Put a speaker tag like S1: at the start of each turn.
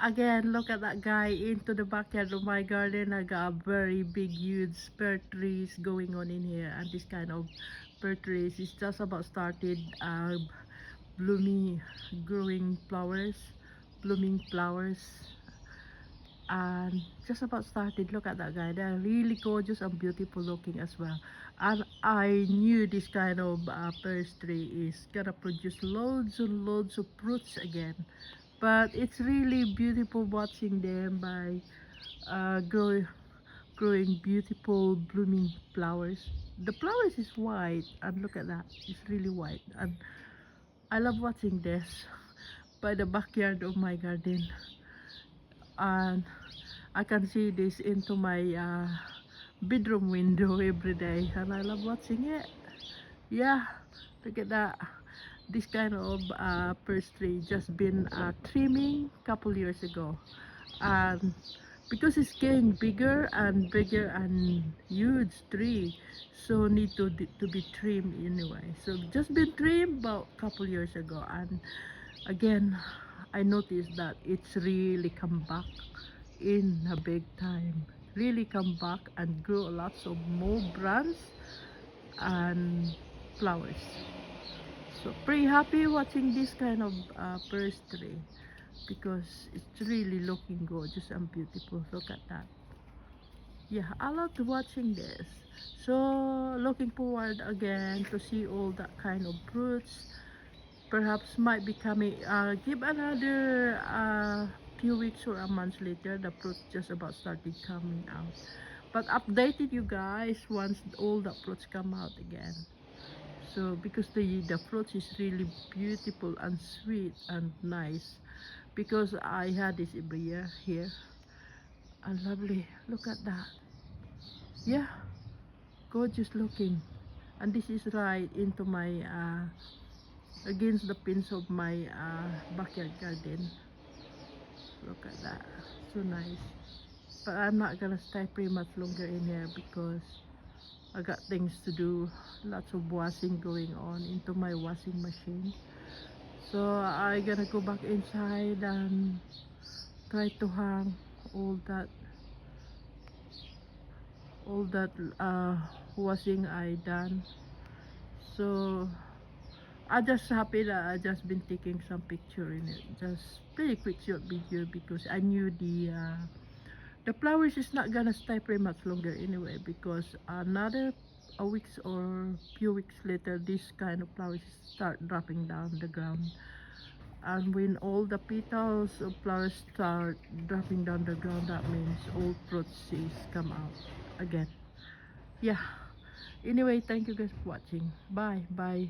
S1: Again, look at that guy into the backyard of my garden. I got a very big, huge pear trees going on in here, and this kind of pear trees is just about started blooming, growing flowers, blooming flowers, and just about started. Look at that guy. They're really gorgeous and beautiful looking as well. And I knew this kind of pear tree is gonna produce loads and loads of fruits again, but it's really beautiful watching them by growing beautiful blooming flowers. The flowers is white, and look at that, it's really white, and I love watching this by the backyard of my garden. And I can see this into my bedroom window every day, and I love watching it. Yeah, look at that. This kind of pear tree just been trimming couple years ago, and because it's getting bigger and huge tree, so need to be trimmed anyway. So just been trimmed about couple years ago, and again I noticed that it's really come back in a big time, really come back and grow lots of more branches and flowers. So pretty happy watching this kind of pear tree, because it's really looking gorgeous and beautiful. Look at that. Yeah, I love watching this. So looking forward again to see all that kind of fruits. Perhaps might be coming, give another few weeks or a month later, the fruit just about started coming out. But updated you guys once all the fruits come out again. So because the fruit is really beautiful and sweet and nice, because I had this every year here, and lovely. Look at that. Yeah, gorgeous looking. And this is right into my against the pins of my backyard garden. Look at that, so nice. But I'm not gonna stay pretty much longer in here because I got things to do, lots of washing going on into my washing machine. So I gonna go back inside and try to hang all that all that washing I done. So I just happy that I just been taking some picture in it, just pretty quick short video, because I knew the flowers is not gonna stay pretty much longer anyway, because another a weeks or few weeks later this kind of flowers start dropping down the ground. And when all the petals of flowers start dropping down the ground, that means all fruits is come out again. Yeah, anyway, thank you guys for watching. Bye bye.